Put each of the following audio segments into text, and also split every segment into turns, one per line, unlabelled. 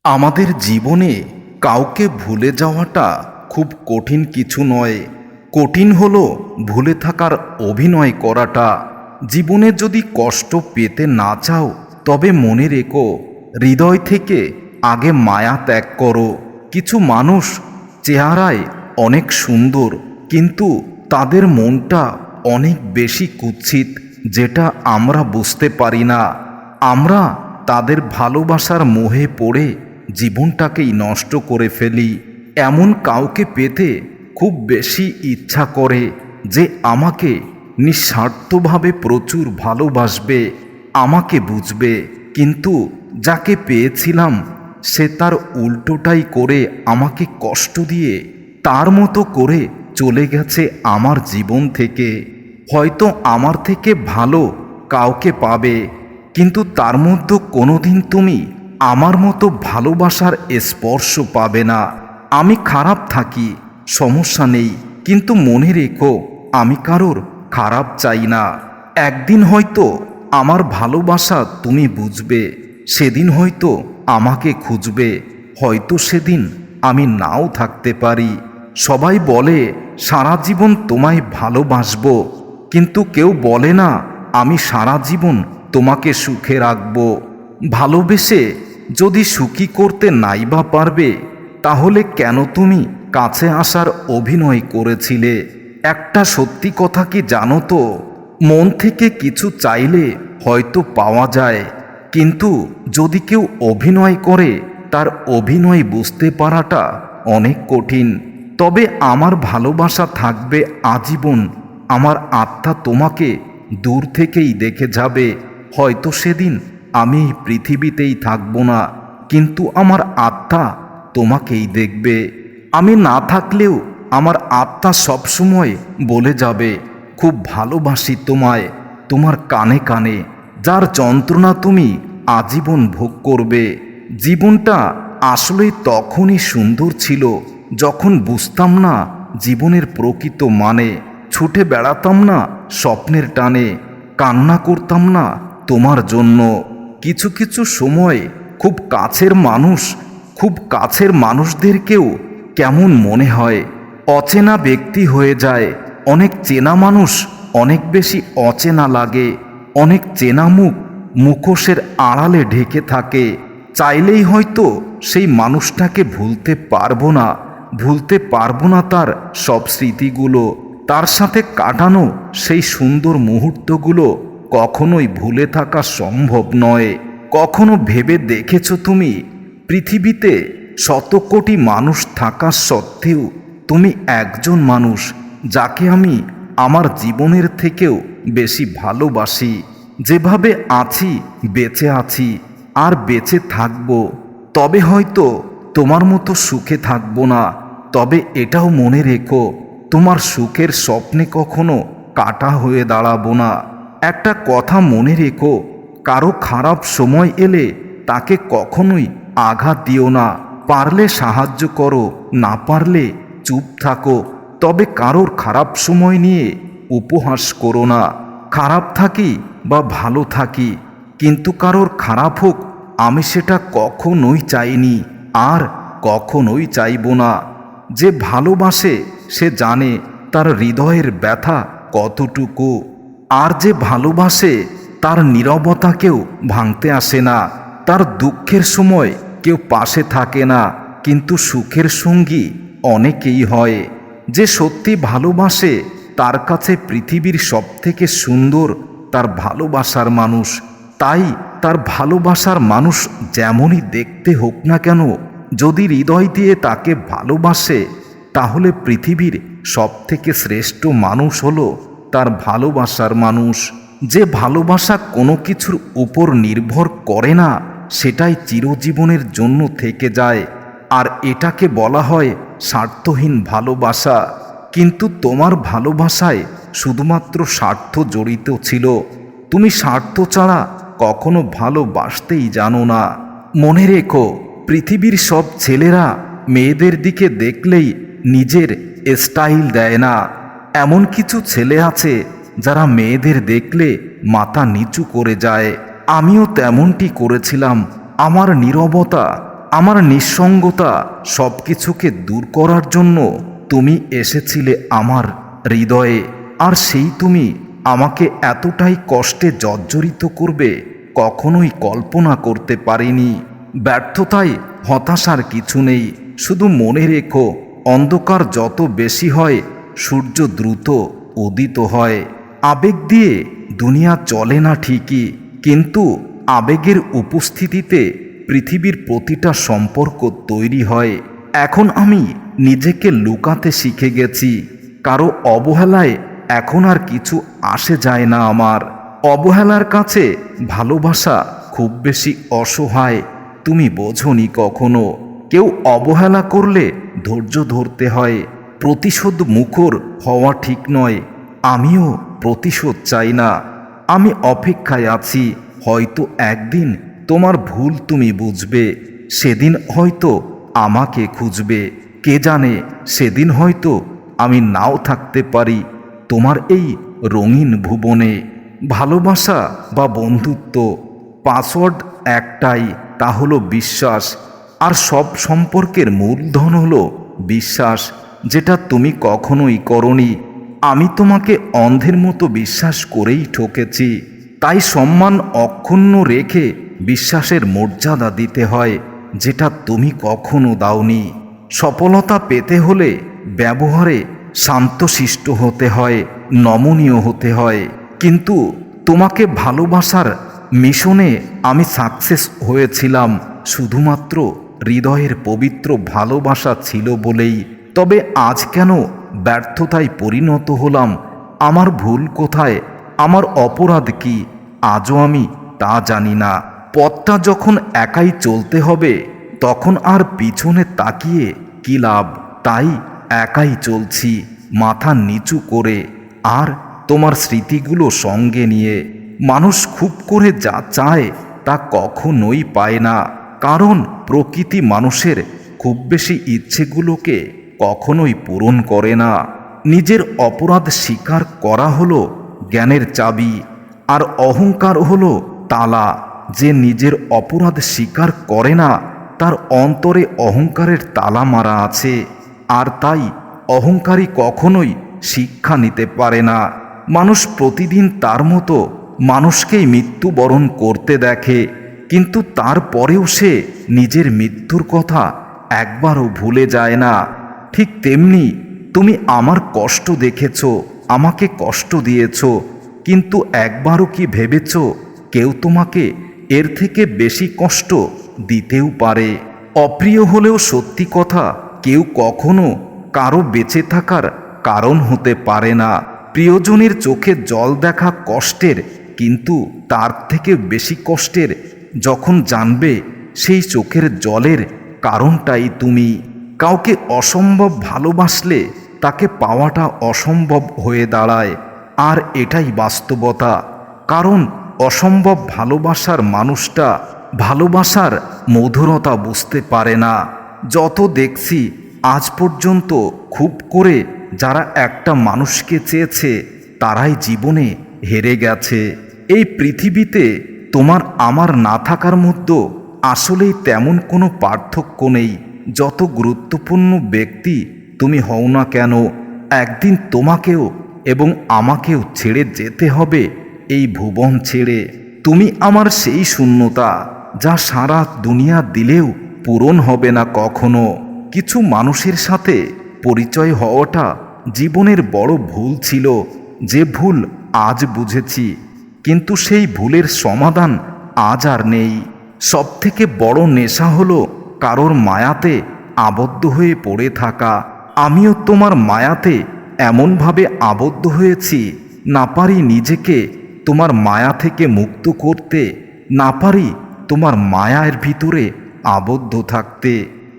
আমাদের জীবনে কাউকে ভুলে যাওয়াটা খুব কঠিন কিছু নয়। কঠিন হলো ভুলে থাকার অভিনয় করাটা। জীবনে যদি কষ্ট পেতে না চাও তবে মনে রেখো, হৃদয় থেকে আগে মায়া ত্যাগ করো। কিছু মানুষ চেহারায় অনেক সুন্দর, কিন্তু তাদের মনটা অনেক বেশি কুৎসিত, যেটা আমরা বুঝতে পারি না। আমরা তাদের ভালোবাসার মোহে পড়ে জীবনটাকেই নষ্ট করে ফেলি। এমন কাউকে পেতে খুব বেশি ইচ্ছা করে যে আমাকে নিঃস্বার্থভাবে প্রচুর ভালোবাসবে, আমাকে বুঝবে। কিন্তু যাকে পেয়েছিলাম সে তার উল্টোটাই করে আমাকে কষ্ট দিয়ে তার মতো করে চলে গেছে আমার জীবন থেকে। হয়তো আমার থেকে ভালো কাউকে পাবে, কিন্তু তার মধ্যে কোনোদিন তুমি আমার মতো ভালোবাসার স্পর্শ পাবে না। আমি খারাপ থাকি, সমস্যা নেই, কিন্তু মনে রেখো আমি কারোর খারাপ চাই না। একদিন হয়তো আমার ভালোবাসা তুমি বুঝবে, সেদিন হয়তো আমাকে খুঁজবে। হয়তো সেদিন আমি নাও থাকতে পারি। সবাই বলে সারা জীবন তোমায় ভালোবাসবো, কিন্তু কেউ বলে না আমি সারা জীবন তোমাকে সুখে রাখব। ভালোবেসে যদি সুখী করতে নাইবা পারবে, তাহলে কেন তুমি কাছে আসার অভিনয় করেছিলে? একটা সত্যি কথা কি জানো তো, মন থেকে কিছু চাইলে হয়তো পাওয়া যায়, কিন্তু যদি কেউ অভিনয় করে তার অভিনয় বুঝতে পারাটা অনেক কঠিন। তবে আমার ভালোবাসা থাকবে আজীবন। আমার আত্মা তোমাকে দূর থেকেই দেখে যাবে। হয়তো সেদিন আমি এই পৃথিবীতেই থাকবো না, কিন্তু আমার আত্মা তোমাকেই দেখবে। আমি না থাকলেও আমার আত্মা সবসময় বলে যাবে খুব ভালোবাসি তোমায়। তোমার কানে কানে যার যন্ত্রণা তুমি আজীবন ভোগ করবে। জীবনটা আসলে তখনই সুন্দর ছিল যখন বুঝতাম না জীবনের প্রকৃত মানে। ছুটে বেড়াতাম না স্বপ্নের টানে, কান্না করতাম না তোমার জন্য। কিছু কিছু সময় খুব কাছের মানুষদেরকেও কেমন মনে হয় অচেনা ব্যক্তি হয়ে যায়। অনেক চেনা মানুষ অনেক বেশি অচেনা লাগে। অনেক চেনা মুখ মুখোশের আড়ালে ঢেকে থাকে। চাইলেই হয়তো সেই মানুষটাকে ভুলতে পারবো না তার সব স্মৃতিগুলো। তার সাথে কাটানো সেই সুন্দর মুহূর্তগুলো কখনোই ভুলে থাকা সম্ভব নয়। কখনো ভেবে দেখেছো তুমি, পৃথিবীতে শত কোটি মানুষ থাকা সত্ত্বেও তুমি একজন মানুষ যাকে আমি আমার জীবনের থেকেও বেশি ভালোবাসি। যেভাবে আছি, বেঁচে আছি আর বেঁচে থাকব। তবে হয়তো তোমার মতো সুখে থাকবো না, তবে এটাও মনে রেখো তোমার সুখের স্বপ্নে কখনো কাটা হয়ে দাঁড়াবো না। একটা কথা মনে রেখো, কারো খারাপ সময় এলে তাকে কখনোই আঘাত দিও না। পারলে সাহায্য করো, না পারলে চুপ থাকো। তবে কারোর খারাপ সময় নিয়ে উপহাস করো না। খারাপ থাকি বা ভালো থাকি, কিন্তু কারোর খারাপ হোক আমি সেটা কখনোই চাইনি আর কখনোই চাইব না। যে ভালোবাসে সে জানে তার হৃদয়ের ব্যথা কতটুকু, আর যে ভালোবাসে তার নীরবতাকেও ভাঙতে আসে না। তার দুঃখের সময় কেউ পাশে থাকে না, কিন্তু সুখের সঙ্গী অনেকেই হয়। যে সত্যি ভালোবাসে তার কাছে পৃথিবীর সবথেকে সুন্দর তার ভালোবাসার মানুষ। তাই তার ভালোবাসার মানুষ যেমনই দেখতে হোক না কেন, যদি হৃদয় দিয়ে তাকে ভালোবাসে, তাহলে পৃথিবীর সবথেকে শ্রেষ্ঠ মানুষ হলো তার ভালোবাসার মানুষ। যে ভালোবাসা কোনো কিছুর উপর নির্ভর করে না, সেটাই চিরজীবনের জন্য থেকে যায়। আর এটাকে বলা হয় স্বার্থহীন ভালোবাসা। কিন্তু তোমার ভালোবাসায় শুধুমাত্র স্বার্থ জড়িত ছিল। তুমি স্বার্থ ছাড়া কখনো ভালোবাসতেই জানো না। মনে রেখো, পৃথিবীর সব ছেলেরা মেয়েদের দিকে দেখলেই নিজের স্টাইল দেয় না। এমন কিছু ছেলে আছে যারা মেয়েদের দেখলে মাথা নিচু করে যায়। আমিও তেমনটি করেছিলাম। আমার নীরবতা, আমার নিঃসঙ্গতা সব কিছুকে দূর করার জন্য তুমি এসেছিলে আমার হৃদয়ে, আর সেই তুমি আমাকে এতটাই কষ্টে জর্জরিত করবে কখনোই কল্পনা করতে পারিনি। ব্যর্থতায় হতাশার কিছু নেই, শুধু মনে রেখো অন্ধকার যত বেশি হয় সূর্য দ্রুত উদিত হয়। আবেগ দিয়ে দুনিয়া চলে না ঠিকই, কিন্তু আবেগের উপস্থিতিতে পৃথিবীর প্রতিটা সম্পর্ক তৈরি হয়। এখন আমি নিজেকে লুকাতে শিখে গেছি, কারো অবহেলায় এখন আর কিছু আসে যায় না আমার। অবহেলার কাছে ভালোবাসা খুব বেশি অসহায়, তুমি বোঝোনি কখনো। কেউ অবহেলা করলে ধৈর্য ধরতে হয়, প্রতিশোধ মুখর হওয়া ঠিক নয়। আমিও প্রতিশোধ চাই না, আমি অপেক্ষায় আছি। হয়তো একদিন তোমার ভুল তুমি বুঝবে, সেদিন হয়তো আমাকে খুঁজবে। কে জানে, সেদিন হয়তো আমি নাও থাকতে পারি তোমার এই রঙিন ভুবনে। ভালোবাসা বা বন্ধুত্ব পাসওয়ার্ড একটাই, তা হলো বিশ্বাস। আর সব সম্পর্কের মূলধন হলো বিশ্বাস, যেটা তুমি কখনোই করনি। আমি তোমাকে অন্ধের মতো বিশ্বাস করেই ঠকেছি, তাই সম্মান অক্ষুণ্ণ রেখে বিশ্বাসের মর্যাদা দিতে হয়, যেটা তুমি কখনো দাওনি। সফলতা পেতে হলে ব্যবহারে শান্তশিষ্ট হতে হয়, নমনীয় হতে হয়। কিন্তু তোমাকে ভালোবাসার মিশনে আমি সাকসেস হয়েছিলাম শুধুমাত্র হৃদয়ের পবিত্র ভালোবাসা ছিল বলেই। তবে আজ কেন ব্যর্থতায় পরিণত হলাম? আমার ভুল কোথায়? আমার অপরাধ কি? আজও আমি তা জানি না। পথটা যখন একাই চলতে হবে, তখন আর পিছনে তাকিয়ে কি লাভ? তাই একাই চলছি, মাথা নিচু করে, আর তোমার স্মৃতিগুলো সঙ্গে নিয়ে। মানুষ খুব করে যা চায় তা কখনোই পায় না, কারণ প্রকৃতি মানুষের খুব বেশি ইচ্ছেগুলোকে কখনোই পূরণ করে না। নিজের অপরাধ স্বীকার করা হলো জ্ঞানের চাবি, আর অহংকার হলো তালা। যে নিজের অপরাধ স্বীকার করে না, তার অন্তরে অহংকারের তালা মারা আছে, আর তাই অহংকারী কখনোই শিক্ষা নিতে পারে না। মানুষ প্রতিদিন তার মতো মানুষকেই মৃত্যুবরণ করতে দেখে, কিন্তু তারপরেও সে নিজের মৃত্যুর কথা একবারও ভুলে যায় না। ঠিক তেমনি তুমি আমার কষ্ট দেখেছ, আমাকে কষ্ট দিয়েছ, কিন্তু একবারও কি ভেবেছ কেউ তোমাকে এর থেকে বেশি কষ্ট দিতেও পারে? অপ্রিয় হলেও সত্যি কথা কেউ কখনো কারো বেঁচে থাকার কারণ হতে পারে না। প্রিয়জনের চোখে জল দেখা কষ্টের, কিন্তু তার থেকে বেশি কষ্টের যখন জানবে সেই চোখের জলের কারণটাই তুমি। কাউকে অসম্ভব ভালোবাসলে তাকে পাওয়াটা অসম্ভব হয়ে দাঁড়ায়, আর এটাই বাস্তবতা। কারণ অসম্ভব ভালোবাসার মানুষটা ভালোবাসার মধুরতা বুঝতে পারে না। যত দেখছি আজ পর্যন্ত খুব করে যারা একটা মানুষকে চেয়েছে, তারাই জীবনে হেরে গেছে। এই পৃথিবীতে তোমার আমার না থাকার মধ্যে আসলেই তেমন কোনো পার্থক্য নেই। যত গুরুত্বপূর্ণ ব্যক্তি তুমি হও না কেন, একদিন তোমাকেও এবং আমাকেও ছেড়ে যেতে হবে এই ভুবন ছেড়ে। তুমি আমার সেই শূন্যতা, যা সারা দুনিয়া দিলেও পূরণ হবে না কখনো। কিছু মানুষের সাথে পরিচয় হওয়াটা জীবনের বড় ভুল ছিল, যে ভুল আজ বুঝেছি, কিন্তু সেই ভুলের সমাধান আজ আর নেই। সবথেকে বড় নেশা হলো কারোর মায়াতে আবদ্ধ হয়ে পড়ে থাকা। আমিও তোমার মায়াতে এমনভাবে আবদ্ধ হয়েছি, না পারি নিজেকে তোমার মায়া থেকে মুক্ত করতে, না পারি তোমার মায়ার ভিতরে আবদ্ধ থাকতে।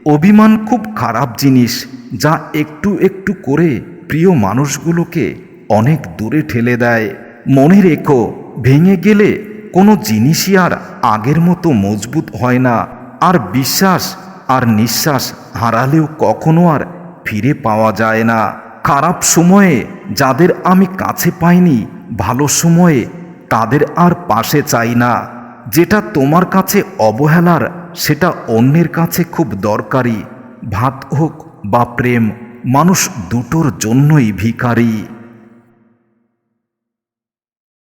অভিমান খুব খারাপ জিনিস, যা একটু একটু করে প্রিয় মানুষগুলোকে অনেক দূরে ঠেলে দেয়। মনে রেখো, ভেঙে গেলে কোনো জিনিসই আর আগের মতো মজবুত হয় না। আর বিশ্বাস আর নিঃশ্বাস হারালেও কখনো আর ফিরে পাওয়া যায় না। খারাপ সময়ে যাদের আমি কাছে পাইনি, ভালো সময়ে তাদের আর পাশে চাই না। যেটা তোমার কাছে অবহেলার সেটা অন্যের কাছে খুব দরকারি। ভাত হোক বা প্রেম, মানুষ দুটোর জন্যই ভিখারি।